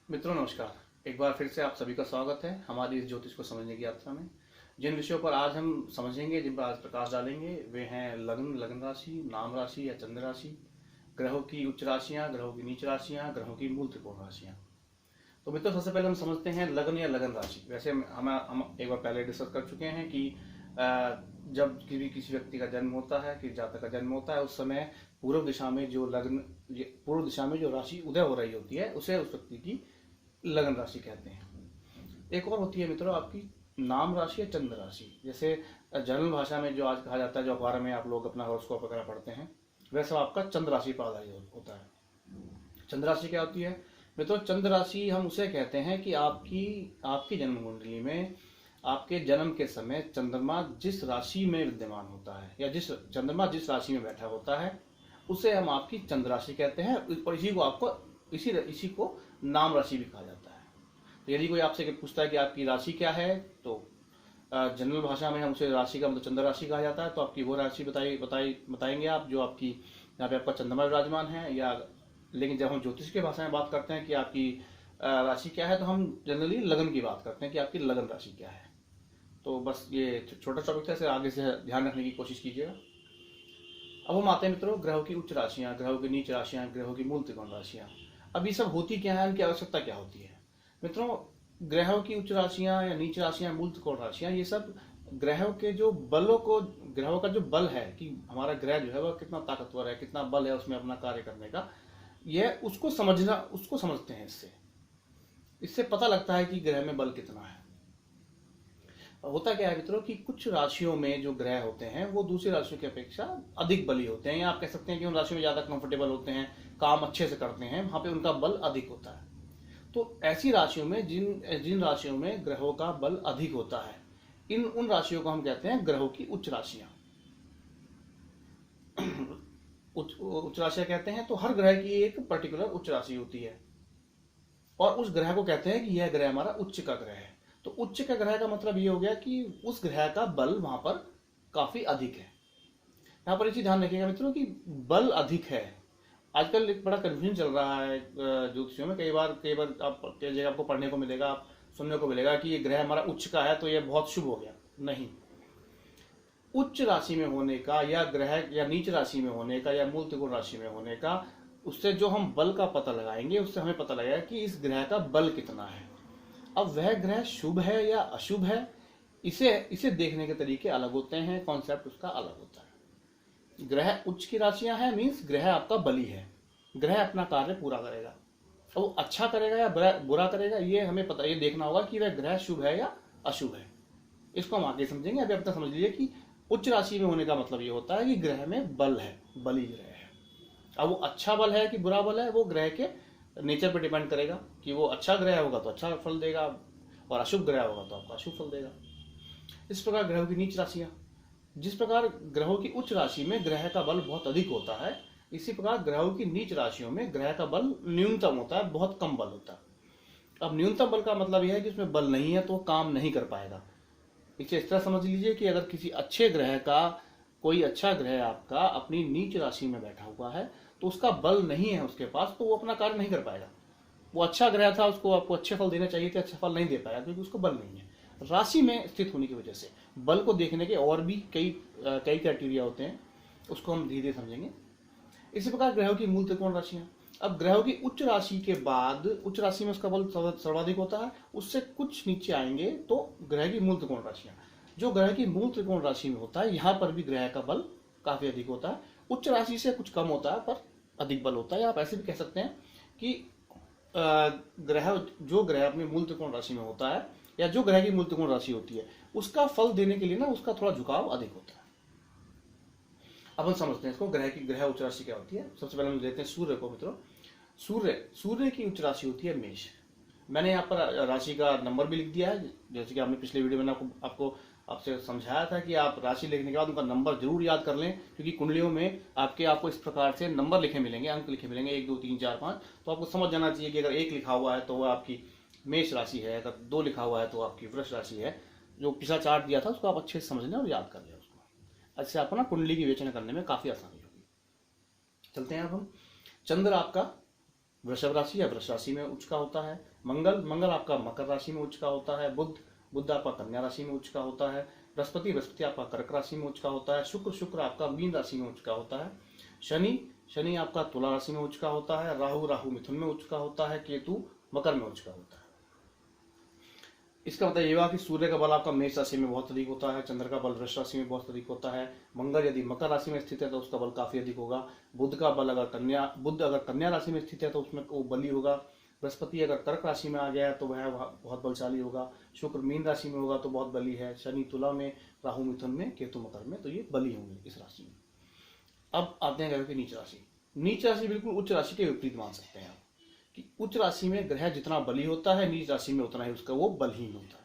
मित्रों नमस्कार। एक बार फिर से आप सभी का स्वागत है हमारी इस ज्योतिष को समझने की यात्रा में। जिन विषयों पर आज हम समझेंगे, जिन पर आज प्रकाश डालेंगे, वे हैं लग्न राशि, नाम राशि या चंद्र राशि, ग्रहों की उच्च राशियां, ग्रहों की नीच राशियां, ग्रहों की मूल त्रिकोण राशियां। तो मित्रों सबसे पहले हम समझते हैं लग्न या लगन राशि। वैसे हम एक बार पहले डिस्कस कर चुके हैं कि जब किसी व्यक्ति का जन्म होता है, किसी जातक का जन्म होता है, उस समय पूर्व दिशा में जो लग्न पूर्व दिशा में जो राशि उदय हो रही होती है उसे उस व्यक्ति की लगन राशि कहते हैं। एक और होती है मित्रों आपकी नाम राशि या चंद्र राशि। जैसे जनरल भाषा में जो आज कहा जाता है, जो अखबार में आप लोग अपना हॉरोस्कोप वगैरह पढ़ते हैं, वैसा आपका चंद्र राशि पर आधारित होता है। चंद्र राशि क्या होती है मित्रों? चंद्र राशि हम उसे कहते हैं कि आपकी जन्म कुंडली में आपके जन्म के समय चंद्रमा जिस राशि में विद्यमान होता है या चंद्रमा जिस राशि में बैठा होता है उसे हम आपकी चंद्र राशि कहते हैं। और इसी को नाम राशि भी कहा जाता है। तो यदि कोई आपसे पूछता है कि आपकी राशि क्या है, तो जनरल भाषा में हम उसे राशि का मतलब चंद्र राशि कहा जाता है। तो आपकी वो राशि बताएंगे आप जो आपकी यहाँ पे आपका चंद्रमा विराजमान है। या लेकिन जब हम ज्योतिष की भाषा में बात करते हैं कि आपकी राशि क्या है, तो हम जनरली लगन की बात करते हैं कि आपकी लगन राशि क्या है। तो बस ये छोटा टॉपिक था, इसे आगे से ध्यान रखने की कोशिश कीजिएगा। अब हम आते हैं मित्रों ग्रहों की उच्च राशियां, ग्रहों की नीच राशियां, ग्रहों की मूल त्रिकोण राशियां। अब ये सब होती क्या है, इनकी आवश्यकता क्या होती है मित्रों? ग्रहों की उच्च राशियां या नीच राशियां, मूल त्रिकोण राशियां, ये सब ग्रहों के जो बलों को, ग्रहों का जो बल है कि हमारा ग्रह जो है वह कितना ताकतवर है, कितना बल है उसमें अपना कार्य करने का, यह उसको समझते हैं। इससे पता लगता है कि ग्रह में बल कितना है। होता क्या है मित्रों कि कुछ राशियों में जो ग्रह होते हैं वो दूसरी राशियों की अपेक्षा अधिक बली होते हैं, या आप कह सकते हैं कि उन राशियों में ज्यादा कंफर्टेबल होते हैं, काम अच्छे से करते हैं, वहां पे उनका बल अधिक होता है। तो ऐसी राशियों में जिन राशियों में ग्रहों का बल अधिक होता है, उन राशियों को हम कहते हैं ग्रहों की उच्च राशियां। उच्च राशियां कहते हैं तो हर ग्रह की एक पर्टिकुलर उच्च राशि होती है, और उस ग्रह को कहते हैं कि यह ग्रह हमारा उच्च का ग्रह है। तो उच्च का ग्रह का मतलब ये हो गया कि उस ग्रह का बल वहां पर काफी अधिक है। यहाँ पर एक चीज ध्यान रखिएगा मित्रों कि बल अधिक है। आजकल एक बड़ा कंफ्यूजन चल रहा है ज्योतिषियों में। कई बार आप कई जगह आपको पढ़ने को मिलेगा, आप सुनने को मिलेगा कि ये ग्रह हमारा उच्च का है तो ये बहुत शुभ हो गया। नहीं, उच्च राशि में होने का या ग्रह या नीच राशि में होने का या मूल त्रिकोण राशि में होने का, उससे जो हम बल का पता लगाएंगे उससे हमें पता लगेगा कि इस ग्रह का बल कितना है। अब वह ग्रह शुभ है या अशुभ है, इसे देखने के तरीके अलग होते हैं, कॉन्सेप्ट उसका अलग होता है। ग्रह उच्च की राशियां हैं मीन्स ग्रह आपका बली है, ग्रह अपना कार्य पूरा करेगा। अब वो अच्छा करेगा या बुरा करेगा, ये देखना होगा कि वह ग्रह शुभ है या अशुभ है। इसको हम आगे समझेंगे। अभी अब तक समझ लीजिए कि उच्च राशि में होने का मतलब ये होता है कि ग्रह में बल है, बली ग्रह है। अब वो अच्छा बल है कि बुरा बल है, वो ग्रह के नेचर पे डिपेंड करेगा कि वो अच्छा ग्रह होगा तो अच्छा फल देगा, और अशुभ ग्रह होगा तो आपका अशुभ फल देगा। इस प्रकार ग्रहों की नीच राशियां, जिस प्रकार ग्रहों की उच्च राशि में ग्रह का बल बहुत अधिक होता है, इसी प्रकार ग्रहों की नीच राशियों में ग्रह का बल न्यूनतम होता है, बहुत कम बल होता है। अब न्यूनतम बल का मतलब यह है कि उसमें बल नहीं है तो काम नहीं कर पाएगा। इसे इस तरह समझ लीजिए कि अगर किसी अच्छे ग्रह का, कोई अच्छा ग्रह आपका अपनी नीच राशि में बैठा हुआ है तो उसका बल नहीं है उसके पास, तो वो अपना कार्य नहीं कर पाएगा। वो अच्छा ग्रह था, उसको आपको अच्छे फल देने चाहिए थे, अच्छा फल नहीं दे पाया क्योंकि उसको बल नहीं है। राशि में स्थित होने की वजह से बल को देखने के और भी कई क्राइटेरिया होते हैं, उसको हम धीरे धीरे समझेंगे। इसी प्रकार ग्रहों की मूल त्रिकोण राशियां। अब ग्रहों की उच्च राशि के बाद, उच्च राशि में उसका बल सर्वाधिक होता है, उससे कुछ नीचे आएंगे तो ग्रह की मूल त्रिकोण राशियां। जो ग्रह की मूल त्रिकोण राशि में होता है, यहां पर भी ग्रह का बल काफी अधिक होता है। उच्च राशि से कुछ कम होता है पर अधिक बल होता है। आप ऐसे भी कह सकते हैं कि जो ग्रह अपनी मूल त्रिकोण राशि में होता है, या जो ग्रह की मूल त्रिकोण राशि होती है, उसका फल देने के लिए ना उसका थोड़ा झुकाव अधिक होता है। अब हम समझते हैं इसको, ग्रह उच्च राशि क्या होती है। सबसे पहले हम लेते हैं सूर्य को मित्रों। सूर्य की उच्च राशि होती है मेष। मैंने यहाँ पर राशि का नंबर भी लिख दिया है, जैसे कि आपने पिछले वीडियो में आपसे समझाया था कि आप राशि लिखने के बाद उनका नंबर जरूर याद कर लें, क्योंकि कुंडलियों में आपको इस प्रकार से नंबर लिखे मिलेंगे, अंक लिखे मिलेंगे 1 2 3 4 5। तो आपको समझ जाना चाहिए कि अगर 1 लिखा हुआ है तो वह आपकी मेष राशि है, अगर 2 लिखा हुआ है तो आपकी वृष राशि है। जो पिछला चार्ट दिया था उसको आप अच्छे से समझ लें और याद कर लें उसको। अच्छे आपको ना कुंडली की विवेचना करने में काफी आसानी होगी। चलते हैं अब हम। चंद्र आपका वृषभ राशि या वृष राशि में उच्च का होता है। मंगल आपका मकर राशि में उच्च का होता है। बुध आपका कन्या राशि में उच्च का होता है। बृहस्पति आपका कर्क राशि में उच्च का होता है। शुक्र आपका मीन राशि में उच्च का होता है। शनि आपका तुला राशि में उच्च का होता है। राहु मिथुन में उच्च का होता है। केतु मकर में उच्च का होता है। इसका मतलब ये हुआ कि सूर्य का बल आपका मेष राशि में बहुत अधिक होता है। चंद्र का बल वृष राशि में बहुत अधिक होता है। मंगल यदि मकर राशि में स्थित है तो उसका बल काफी अधिक होगा। बुध अगर कन्या राशि में स्थित है तो उसमें वो बली होगा। बृहस्पति अगर कर्क राशि में आ गया है तो वह बहुत बलशाली होगा। शुक्र मीन राशि में होगा तो बहुत बली है। शनि तुला में, राहु मिथुन में, केतु मकर में, तो ये बली होंगे इस राशि में। अब आते हैं ग्रह की नीच राशि। नीच राशि बिल्कुल उच्च राशि के विपरीत मान सकते हैं आप, कि उच्च राशि में ग्रह जितना बली होता है, नीच राशि में उतना ही उसका वो बलहीन होता है।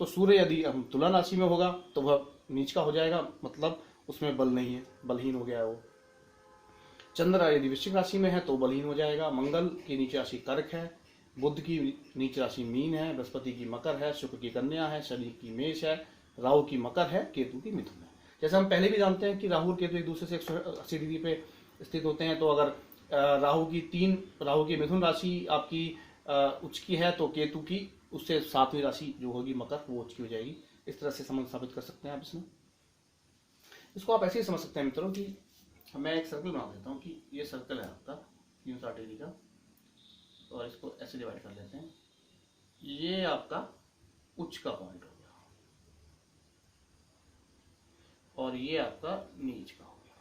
तो सूर्य यदि हम तुला राशि में होगा तो वह नीच का हो जाएगा, मतलब उसमें बल नहीं है, बलहीन हो गया है वो। चंद्र यदि वृश्चिक राशि में है तो बलहीन हो जाएगा। मंगल की नीच राशि कर्क है। बुध की नीच राशि मीन है। बृहस्पति की मकर है। शुक्र की कन्या है। शनि की मेष है। राहु की मकर है। केतु की मिथुन है। जैसे हम पहले भी जानते हैं कि राहु और केतु एक दूसरे से 180 डिग्री पे स्थित होते हैं। तो अगर राहु की मिथुन राशि आपकी उच्च की है तो केतु की उससे 7वीं राशि जो होगी मकर, वो उच्च की हो जाएगी। इस तरह से संबंध स्थापित कर सकते हैं आप इसमें। इसको आप ऐसे ही समझ सकते हैं मित्रों कि मैं एक सर्कल बना देता हूँ कि ये सर्कल है आपका 360 डिग्री का, और इसको ऐसे डिवाइड कर लेते हैं। ये आपका उच्च का पॉइंट हो गया और ये आपका नीच का हो गया।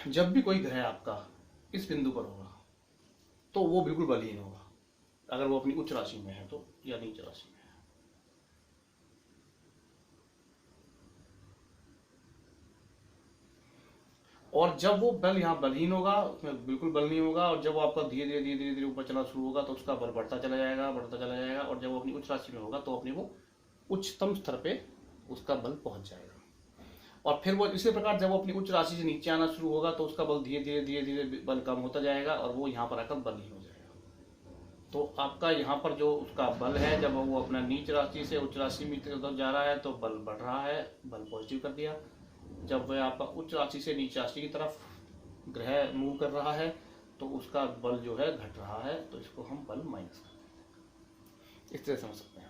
जब भी कोई ग्रह आपका इस बिंदु पर होगा तो वो बिल्कुल बलहीन होगा, अगर वो अपनी उच्च राशि में है तो, या नीच राशि में है। और जब वो बल यहाँ बलहीन होगा, उसमें बिल्कुल बल नहीं होगा, और जब वो आपका धीरे धीरे ऊपर चलना शुरू होगा तो उसका बल बढ़ता चला जाएगा। और जब वो अपनी उच्च राशि में होगा तो अपनी वो उच्चतम स्तर पे उसका बल पहुंच जाएगा। और फिर वो इसी प्रकार जब वो अपनी उच्च राशि से नीचे आना शुरू होगा तो उसका बल धीरे धीरे बल कम होता जाएगा और वो यहाँ पर आकर बलहीन हो जाएगा। तो आपका यहाँ पर जो उसका बल है, जब वो अपना नीच राशि से उच्च राशि में जा रहा है तो बल बढ़ रहा है, बल पॉजिटिव कर दिया। जब वह आपका उच्च राशि से नीच राशि की तरफ ग्रह मूव कर रहा है तो उसका बल जो है घट रहा है, तो इसको हम बल माइनस करते हैं। इस तरह समझ सकते हैं।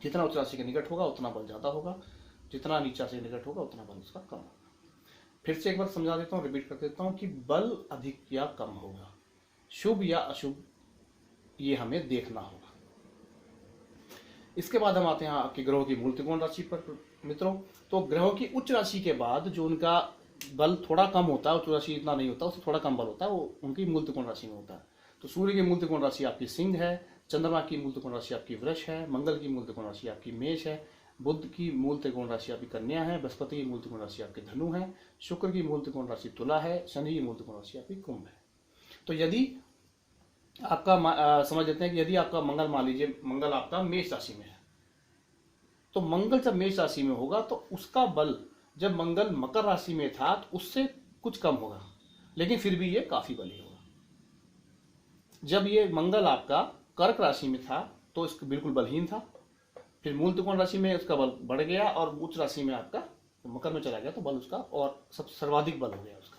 जितना उच्च राशि के निकट होगा उतना बल ज्यादा होगा, जितना नीच राशि के निकट होगा उतना बल उसका कम होगा। फिर से एक बार समझा देता हूँ, रिपीट कर देता हूँ कि बल अधिक या कम होगा, शुभ या अशुभ, ये हमें देखना होगा। इसके बाद हम आते हैं आपके ग्रहों की मूल त्रिकोण राशि पर मित्रों। तो ग्रहों की उच्च राशि के बाद जो उनका बल थोड़ा कम होता है, उच्च राशि इतना नहीं होता, उससे थोड़ा कम बल होता है, वो उनकी मूल त्रिकोण राशि में होता है। तो सूर्य की मूल त्रिकोण राशि आपकी सिंह है। चंद्रमा की मूल त्रिकोण राशि आपकी वृष है। मंगल की मूल त्रिकोण राशि आपकी मेष है। बुध की मूल त्रिकोण राशि आपकी कन्या है। बृहस्पति की मूल त्रिकोण राशि आपकी धनु है। शुक्र की मूल त्रिकोण राशि तुला है। शनि की मूल त्रिकोण राशि आपकी कुंभ है। तो यदि आपका समझ लेते हैं कि यदि आपका मंगल, मान लीजिए मंगल आपका मेष राशि में है, तो मंगल जब मेष राशि में होगा तो उसका बल जब मंगल मकर राशि में था तो उससे कुछ कम होगा, लेकिन फिर भी ये काफी बली होगा। जब ये मंगल आपका कर्क राशि में था तो इसका बिल्कुल बलहीन था, फिर मूल त्रिकोण राशि में उसका बल बढ़ गया और उच्च राशि में आपका मकर में चला गया तो बल उसका और सब सर्वाधिक बल हो गया उसका।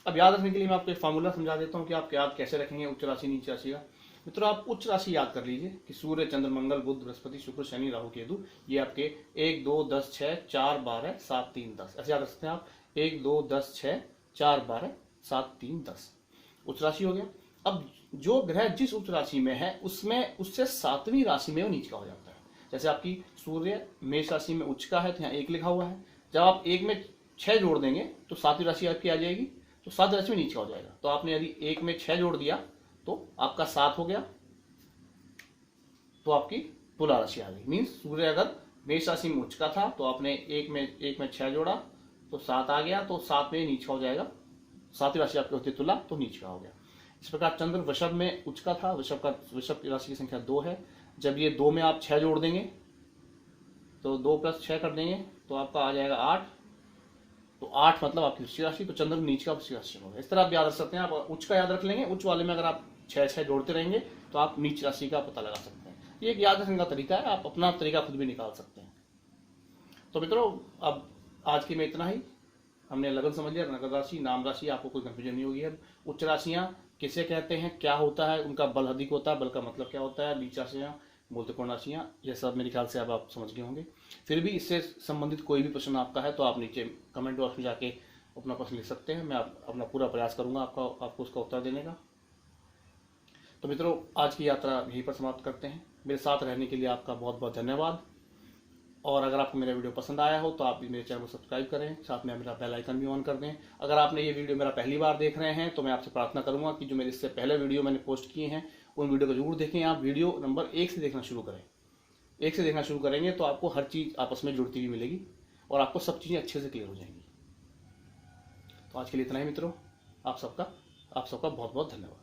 अब याद रखने के लिए मैं आपको एक फार्मूला समझा देता हूँ कि आप याद कैसे रखेंगे उच्च राशि नीच राशि का। मित्रों, आप उच्च राशि याद कर लीजिए कि सूर्य, चंद्र, मंगल, बुध, बृहस्पति, शुक्र, शनि, राहु, केतु, ये आपके 1 2 10 6 4 12 7 3 10, ऐसे याद रख सकते हैं आप। 1 2 10 6 4 12 7 3 10 उच्च राशि हो गया। अब जो ग्रह जिस उच्च राशि में है उसमें उससे 7वीं राशि में वो नीच का हो जाता है। जैसे आपकी सूर्य मेष राशि में उच्च का है तो यहाँ 1 लिखा हुआ है। जब आप 1 में 6 जोड़ देंगे तो 7वीं राशि आपकी आ जाएगी, तो 7 राशि में नीच का हो जाएगा। तो आपने यदि 1 में 6 जोड़ दिया तो आपका 7 हो गया, तो आपकी तुला राशि आ गई। मीन्स सूर्य अगर मेष राशि में उच्च का था तो आपने 1 में 6 जोड़ा तो 7 आ गया, तो 7 में नीच का हो जाएगा। 7वीं राशि आपकी होती है तुला, तो नीच का हो गया। इस प्रकार चंद्र वृषभ में उच्च का था, वृषभ की राशि की संख्या 2 है। जब ये 2 में आप 6 जोड़ देंगे तो 2 + 6 कर देंगे तो आपका आ जाएगा 8, तो 8 मतलब आपकी वृश्चिक राशि, तो चंद्र नीच का वृश्चिक राशि होगा। इस तरह आप याद रख सकते हैं। आप उच्च का याद रख लेंगे, उच्च वाले में अगर आप 6 जोड़ते रहेंगे तो आप नीच राशि का पता लगा सकते हैं। ये एक याद रखने का तरीका है, आप अपना तरीका खुद भी निकाल सकते हैं। तो मित्रों, अब आज की में इतना ही। हमने लगन समझ लिया, नगद राशि, नाम राशि, आपको कोई कंफ्यूजन नहीं होगी। अब उच्च राशियां किसे कहते हैं, क्या होता है, उनका बल अधिक होता है, बल का मतलब क्या होता है, नीच राशियां, मूर्तिपूर्ण राशियां, ये सब मेरे ख्याल से अब आप समझ गए होंगे। फिर भी इससे संबंधित कोई भी प्रश्न आपका है तो आप नीचे कमेंट बॉक्स में जाके अपना प्रश्न लिख सकते हैं। मैं अपना पूरा प्रयास करूंगा आपको उसका उत्तर देने का। तो मित्रों, आज की यात्रा यहीं पर समाप्त करते हैं। मेरे साथ रहने के लिए आपका बहुत बहुत धन्यवाद। और अगर आपको मेरा वीडियो पसंद आया हो तो आप भी मेरे चैनल को सब्सक्राइब करें, साथ में मेरा बेल आइकन भी ऑन कर दें। अगर आपने ये वीडियो मेरा पहली बार देख रहे हैं तो मैं आपसे प्रार्थना करूंगा कि जो मेरे इससे पहले वीडियो मैंने पोस्ट किए हैं उन वीडियो को जरूर देखें। आप वीडियो नंबर 1 से देखना शुरू करें। 1 से देखना शुरू करेंगे तो आपको हर चीज़ आपस में जुड़ती हुई मिलेगी और आपको सब चीज़ें अच्छे से क्लियर हो जाएंगी। तो आज के लिए इतना ही मित्रों, आप सबका बहुत बहुत धन्यवाद।